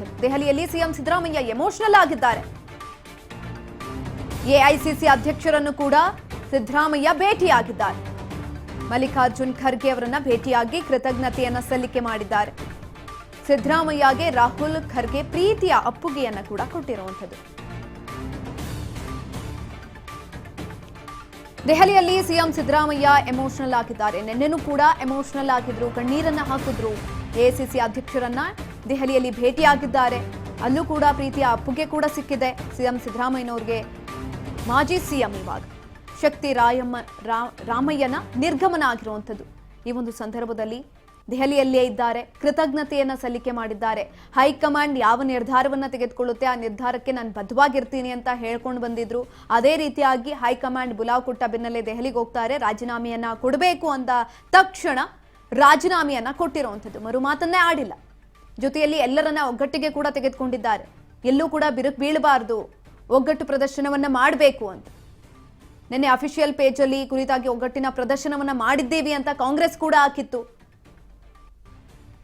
ಕೊಟ್ಟಿರುವಂಥದ್ದು. ದೆಹಲಿಯಲ್ಲಿ CM Siddaramaiah emotional ಆಗಿದ್ದಾರೆ. ಎಐಸಿಸಿ ಅಧ್ಯಕ್ಷರನ್ನು ಕೂಡ ಸಿದ್ದರಾಮಯ್ಯ ಭೇಟಿಯಾಗಿದ್ದಾರೆ. ಮಲ್ಲಿಕಾರ್ಜುನ್ ಖರ್ಗೆ ಅವರನ್ನ ಭೇಟಿಯಾಗಿ ಕೃತಜ್ಞತೆಯನ್ನ ಸಲ್ಲಿಕೆ ಮಾಡಿದ್ದಾರೆ. ಸಿದ್ದರಾಮಯ್ಯಗೆ ರಾಹುಲ್ ಖರ್ಗೆ ಪ್ರೀತಿಯ ಅಪ್ಪುಗೆಯನ್ನ ಕೂಡ ಕೊಟ್ಟಿರುವಂಥದ್ದು. ದೆಹಲಿಯಲ್ಲಿ ಸಿಎಂ ಸಿದ್ದರಾಮಯ್ಯ ಎಮೋಷನಲ್ ಆಗಿದ್ದಾರೆ. ನಿನ್ನೆನೂ ಕೂಡ ಎಮೋಷನಲ್ ಆಗಿದ್ರು, ಕಣ್ಣೀರನ್ನ ಹಾಕಿದ್ರು. ಎಐಸಿಸಿ ಅಧ್ಯಕ್ಷರನ್ನ ದೆಹಲಿಯಲ್ಲಿ ಭೇಟಿಯಾಗಿದ್ದಾರೆ. ಅಲ್ಲೂ ಕೂಡ ಪ್ರೀತಿಯ ಅಪ್ಪುಗೆ ಕೂಡ ಸಿಕ್ಕಿದೆ ಸಿಎಂ ಸಿದ್ದರಾಮಯ್ಯನವ್ರಿಗೆ. ಮಾಜಿ ಸಿಎಂ ಇವಾಗ ಶಕ್ತಿ ರಾಮಯ್ಯನ ನಿರ್ಗಮನ ಆಗಿರುವಂಥದ್ದು. ಈ ಒಂದು ಸಂದರ್ಭದಲ್ಲಿ ದೆಹಲಿಯಲ್ಲೇ ಇದ್ದಾರೆ, ಕೃತಜ್ಞತೆಯನ್ನ ಸಲ್ಲಿಕೆ ಮಾಡಿದ್ದಾರೆ. ಹೈಕಮಾಂಡ್ ಯಾವ ನಿರ್ಧಾರವನ್ನ ತೆಗೆದುಕೊಳ್ಳುತ್ತೆ ಆ ನಿರ್ಧಾರಕ್ಕೆ ನಾನು ಬದ್ಧವಾಗಿರ್ತೀನಿ ಅಂತ ಹೇಳ್ಕೊಂಡು ಬಂದಿದ್ರು. ಅದೇ ರೀತಿಯಾಗಿ ಹೈಕಮಾಂಡ್ ಬುಲಾವ್ ಕೊಟ್ಟ ಬೆನ್ನಲ್ಲೇ ದೆಹಲಿಗೆ ಹೋಗ್ತಾರೆ. ರಾಜೀನಾಮೆಯನ್ನ ಕೊಡಬೇಕು ಅಂತ ತಕ್ಷಣ ರಾಜೀನಾಮೆಯನ್ನ ಕೊಟ್ಟಿರುವಂಥದ್ದು. ಮರು ಮಾತನ್ನೇ ಆಡಿಲ್ಲ. ಜೊತೆಯಲ್ಲಿ ಎಲ್ಲರನ್ನ ಒಗ್ಗಟ್ಟಿಗೆ ಕೂಡ ತೆಗೆದುಕೊಂಡಿದ್ದಾರೆ. ಎಲ್ಲೂ ಕೂಡ ಬಿರುಕು ಬೀಳಬಾರದು, ಒಗ್ಗಟ್ಟು ಪ್ರದರ್ಶನವನ್ನ ಮಾಡಬೇಕು ಅಂತ. ನಿನ್ನೆ ಅಫಿಷಿಯಲ್ ಪೇಜ್ ಅಲ್ಲಿ ಕುರಿತಾಗಿ ಒಗ್ಗಟ್ಟಿನ ಪ್ರದರ್ಶನವನ್ನ ಮಾಡಿದ್ದೇವೆ ಅಂತ ಕಾಂಗ್ರೆಸ್ ಕೂಡ ಹಾಕಿತ್ತು.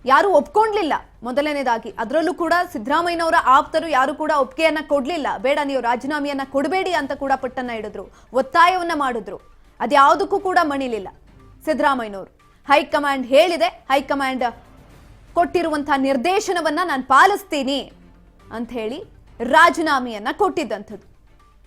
ಯಾರು ಒಪ್ಕೊಂಡ್ಲಿಲ್ಲ ಮೊದಲನೇದಾಗಿ. ಅದರಲ್ಲೂ ಕೂಡ ಸಿದ್ದರಾಮಯ್ಯನವರ ಆಪ್ತರು ಯಾರು ಕೂಡ ಒಪ್ಪಿಗೆಯನ್ನ ಕೊಡ್ಲಿಲ್ಲ. ಬೇಡ, ನೀವು ರಾಜೀನಾಮೆಯನ್ನ ಕೊಡಬೇಡಿ ಅಂತ ಕೂಡ ಪಟ್ಟನ್ನ ಹಿಡಿದ್ರು, ಒತ್ತಾಯವನ್ನ ಮಾಡಿದ್ರು. ಅದ್ಯಾವುದಕ್ಕೂ ಕೂಡ ಮಣಿಲಿಲ್ಲ ಸಿದ್ದರಾಮಯ್ಯನವರು. ಹೈಕಮಾಂಡ್ ಹೇಳಿದೆ, ಹೈಕಮಾಂಡ್ ಕೊಟ್ಟಿರುವಂತಹ ನಿರ್ದೇಶನವನ್ನ ನಾನು ಪಾಲಿಸ್ತೀನಿ ಅಂತ ಹೇಳಿ ರಾಜೀನಾಮೆಯನ್ನ ಕೊಟ್ಟಿದ್ದಂಥದ್ದು.